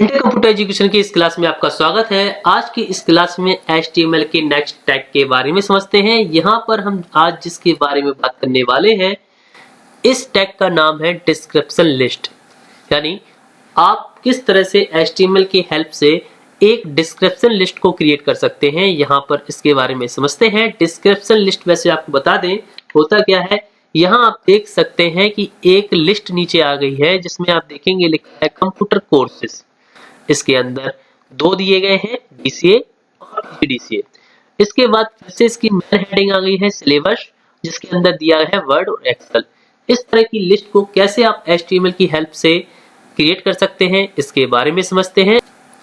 Inter computer education की इस class में आपका स्वागत है। आज की इस क्लास में HTML के नेक्स्ट टैग के बारे में समझते हैं। यहाँ पर हम आज जिसके बारे में बात करने वाले हैं, इस टैग का नाम है डिस्क्रिप्शन लिस्ट। यानी आप किस तरह से HTML की हेल्प से एक डिस्क्रिप्शन लिस्ट को क्रिएट कर सकते हैं। यहाँ पर इसके बारे में समझते हैं। डिस्क्रिप्शन लिस्ट वैसे आपको बता दें होता क्या है। यहाँ आप देख सकते हैं कि एक लिस्ट नीचे आ गई है जिसमें आप देखेंगे लिखा है कंप्यूटर कोर्सेज। इसके अंदर दो दिए गए हैं, DCA और PGDCA। इसके बाद फिर से इसकी मेन हेडिंग आ गई है सिलेबस, जिसके अंदर दिया है वर्ड और एक्सेल। इस तरह की लिस्ट को कैसे आप HTML की हेल्प से क्रिएट कर सकते हैं, इसके बारे में समझते हैं।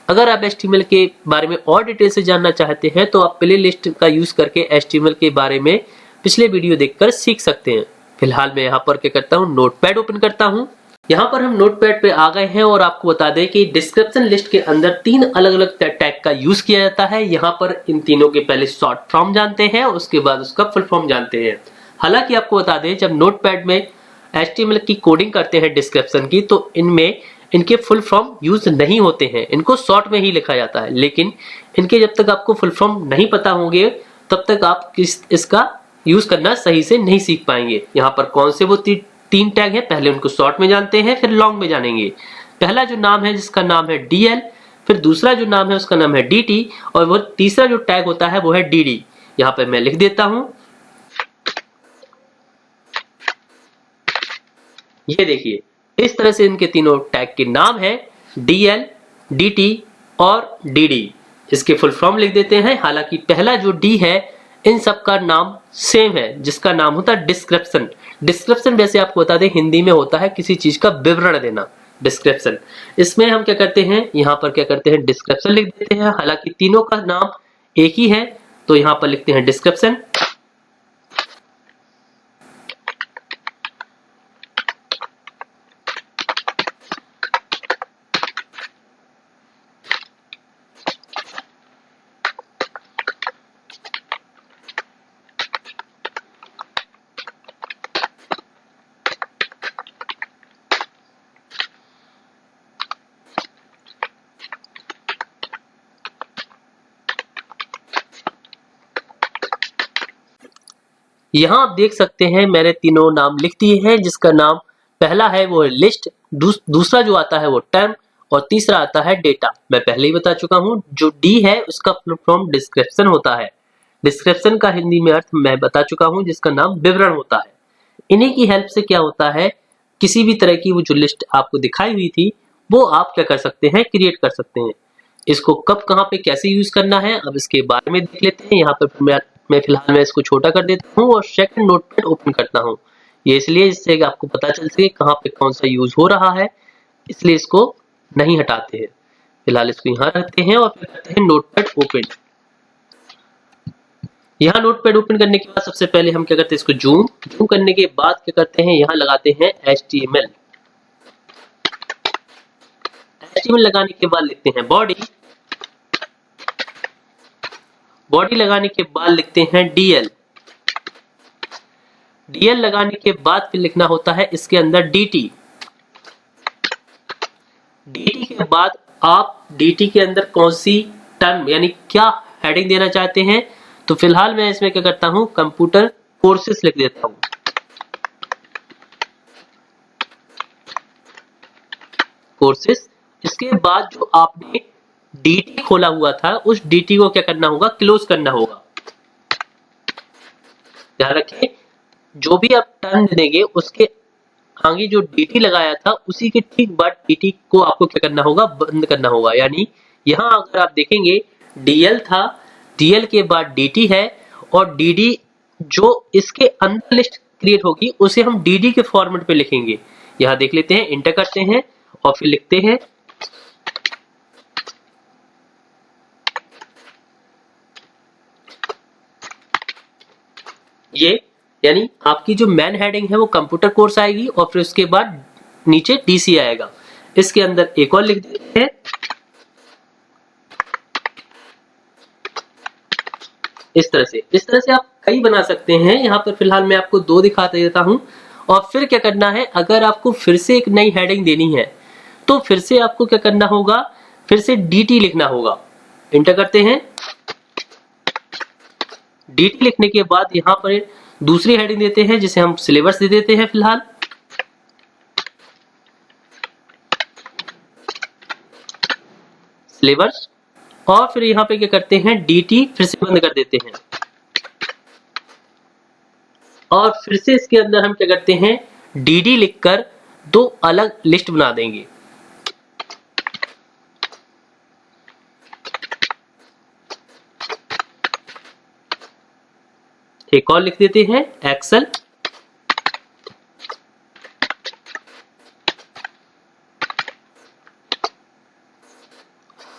अगर आप HTML के बारे में और डिटेल से जानना चाहते हैं तो आप प्ले लिस्ट का यूज करके HTML के बारे में पिछले वीडियो देखकर सीख सकते हैं। फिलहाल मैं यहाँ पर क्या करता हूँ, नोटपैड ओपन करता हूँ। यहाँ पर हम नोटपैड पे आ गए हैं और आपको बता दें कि डिस्क्रिप्शन लिस्ट के अंदर तीन अलग अलग टैग का यूज किया जाता है। यहाँ पर इन तीनों के पहले शॉर्ट फॉर्म जानते हैं, उसके बाद उसका फुल फॉर्म जानते हैं। हालांकि आपको बता दें, जब नोटपैड में HTML की कोडिंग करते हैं डिस्क्रिप्शन की, तो इनमें इनके फुल फॉर्म यूज नहीं होते हैं, इनको शॉर्ट में ही लिखा जाता है। लेकिन इनके जब तक आपको फुल फॉर्म नहीं पता होंगे तब तक आप इसका यूज करना सही से नहीं सीख पाएंगे। यहाँ पर कौन से वो तीन टैग है, पहले उनको शॉर्ट में जानते हैं, फिर लॉन्ग में जानेंगे। पहला जो नाम है जिसका नाम है DL, फिर दूसरा जो नाम है उसका नाम है DT, और वो तीसरा जो टैग होता है वो है DD। यहाँ पे मैं लिख देता हूं, ये देखिए इस तरह से इनके तीनों टैग के नाम है DL, DT और DD। इसके फुल फॉर्म लिख देते हैं। हालांकि पहला जो D है, इन सब का नाम सेम है, जिसका नाम होता है डिस्क्रिप्शन। डिस्क्रिप्शन वैसे आपको बता दें हिंदी में होता है किसी चीज का विवरण देना, डिस्क्रिप्शन। इसमें हम क्या करते हैं, यहाँ पर क्या करते हैं, डिस्क्रिप्शन लिख देते हैं। हालांकि तीनों का नाम एक ही है तो यहाँ पर लिखते हैं डिस्क्रिप्शन। यहाँ आप देख सकते हैं मैंने तीनों नाम लिख दिए हैं, जिसका नाम पहला है वो है लिस्ट, दूसरा जो आता है वो टर्म, और तीसरा आता है डेटा। मैं पहले ही बता चुका हूँ। जो D है उसका फुल फॉर्म डिस्क्रिप्शन होता है। डिस्क्रिप्शन का हिंदी में अर्थ मैं बता चुका हूँ, जिसका नाम विवरण होता है। इन्हीं की हेल्प से क्या होता है, किसी भी तरह की वो जो लिस्ट आपको दिखाई हुई थी वो आप क्या कर सकते हैं, क्रिएट कर सकते हैं। इसको कब कहाँ पे कैसे यूज करना है अब इसके बारे में देख लेते हैं। यहाँ पर मैं फिलहाल मैं इसको छोटा कर देता हूँ और सेकंड नोटपैड ओपन करता हूँ। ये इसलिए जिससे आपको पता चल सके कहाँ पे कौन सा यूज हो रहा है, इसलिए इसको नहीं हटाते हैं। फिलहाल इसको यहाँ रखते हैं और फिर करते हैं नोटपैड ओपन। यहाँ नोटपैड ओपन करने के बाद सबसे पहले हम क्या करते हैं, इसको जूम करने के बाद क्या करते हैं, यहाँ लगाते हैं HTML लगाने के बाद लिखते हैं बॉडी लगाने के बाद लिखते हैं DL लगाने के बाद फिर लिखना होता है इसके अंदर DT के बाद आप DT के अंदर कौन सी टर्म यानी क्या हेडिंग देना चाहते हैं। तो फिलहाल मैं इसमें क्या करता हूं, कंप्यूटर कोर्सेस लिख देता हूं। कोर्सेस। इसके बाद जो आपने DT खोला हुआ था उस DT को क्या करना होगा, क्लोज करना होगा। ध्यान रखिए, जो भी आप टर्म देंगे उसके आगे जो DT लगाया था उसी के ठीक बाद DT को आपको क्या करना होगा, बंद करना होगा। यानी यहाँ अगर आप देखेंगे DL था, DL के बाद DT है, और DD जो इसके अंदर लिस्ट क्रिएट होगी उसे हम DD के फॉर्मेट पे लिखेंगे। यहाँ देख लेते हैं, इंटर करते हैं और फिर लिखते हैं ये, यानी आपकी जो मेन हेडिंग है वो कंप्यूटर कोर्स आएगी और फिर उसके बाद नीचे DC आएगा। इसके अंदर एक और लिख देते हैं इस तरह से आप कई बना सकते हैं। यहाँ पर फिलहाल मैं आपको दो दिखाते देता हूँ। और फिर क्या करना है, अगर आपको फिर से एक नई हेडिंग देनी है तो फिर से आपको क्या करना होगा, फिर से dt लिखना होगा। इंटर करते हैं। dt लिखने के बाद यहाँ पर दूसरी हेडिंग देते हैं जिसे हम सिलेबस दे देते हैं फिलहाल। सिलेबस, और फिर यहाँ पे क्या करते हैं dt फिर से बंद कर देते हैं, और फिर से इसके अंदर हम क्या करते हैं dd लिखकर दो अलग लिस्ट बना देंगे। एक और लिख देते हैं एक्सेल,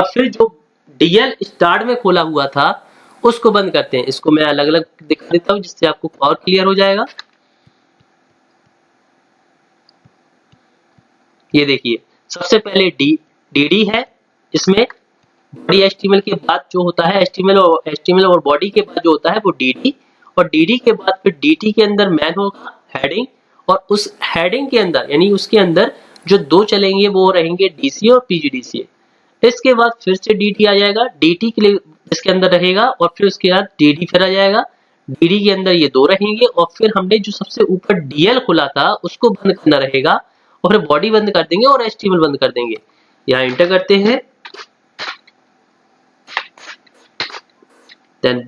और फिर जो डीएल स्टार्ट में खोला हुआ था उसको बंद करते हैं। इसको मैं अलग अलग दिखा देता हूं जिससे आपको और क्लियर हो जाएगा। ये देखिए, सबसे पहले dd है, इसमें बॉडी एचटीएमएल के बाद जो होता है एचटीएमएल और बॉडी के बाद जो होता है वो dd, और dd के बाद फिर dt के अंदर मैन होगा हेडिंग, और उस हेडिंग के अंदर यानी उसके अंदर जो दो चलेंगे वो रहेंगे डीसी और पीजीडीसी। इसके बाद फिर से dt आ जाएगा, dt के लिए इसके अंदर रहेगा, और फिर उसके बाद dd फिर आ जाएगा, dd के अंदर ये दो रहेंगे, और फिर हमने जो सबसे ऊपर dl खुला था उसको बंद करना रहेगा, और फिर बॉडी बंद कर देंगे और एचटीएमएल बंद कर देंगे। यहाँ इंटर करते हैं, देन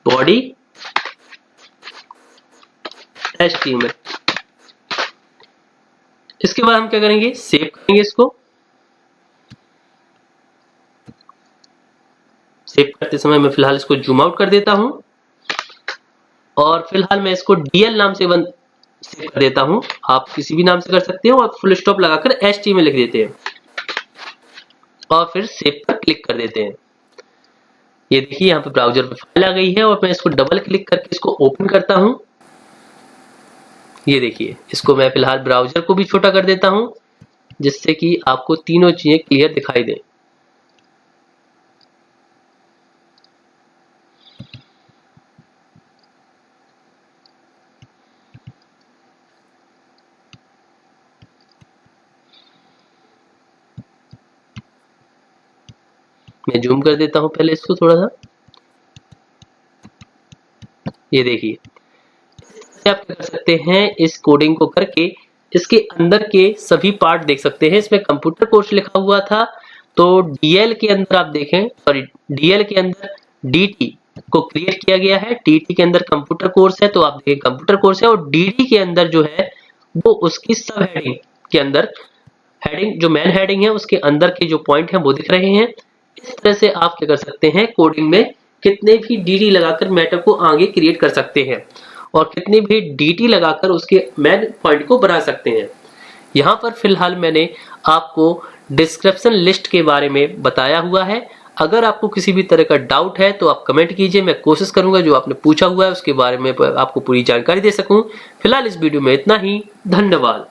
बॉडी एचटीएमएल। इसके बाद हम क्या करेंगे सेव करेंगे इसको। सेव करते समय मैं फिलहाल इसको जूम आउट कर देता हूं, और फिलहाल मैं इसको डीएल नाम से सेव कर देता हूं। आप किसी भी नाम से कर सकते हो, और फुल स्टॉप लगाकर एचटीएमएल लिख देते हैं और फिर सेव पर क्लिक कर देते हैं। ये देखिए यहाँ पे ब्राउजर में फाइल आ गई है, और मैं इसको डबल क्लिक करके इसको ओपन करता हूं। ये देखिए, इसको मैं फिलहाल ब्राउजर को भी छोटा कर देता हूं जिससे कि आपको तीनों चीजें क्लियर दिखाई दें। मैं जूम कर देता हूं पहले इसको थोड़ा सा। ये देखिए, आप क्या कर सकते हैं इस कोडिंग को करके इसके अंदर के सभी पार्ट देख सकते हैं। इसमें कंप्यूटर कोर्स लिखा हुआ था, तो डीएल के अंदर आप देखें, सॉरी डीएल के अंदर डीटी को क्रिएट किया गया है, टीटी के अंदर कंप्यूटर कोर्स है, तो आप देखें कंप्यूटर कोर्स है, और डीडी के अंदर जो है वो उसकी सब हेडिंग के अंदर हेडिंग जो मेन हेडिंग है उसके अंदर के जो पॉइंट हैं वो दिख रहे हैं। इस तरह से आप क्या कर सकते हैं कोडिंग में कितने भी डीडी लगाकर मैटर को आगे क्रिएट कर सकते हैं, और कितने भी डीटी लगाकर उसके मेन पॉइंट को बना सकते हैं। यहाँ पर फिलहाल मैंने आपको डिस्क्रिप्शन लिस्ट के बारे में बताया हुआ है। अगर आपको किसी भी तरह का डाउट है तो आप कमेंट कीजिए, मैं कोशिश करूंगा जो आपने पूछा हुआ है उसके बारे में आपको पूरी जानकारी दे सकूं। फिलहाल इस वीडियो में इतना ही, धन्यवाद।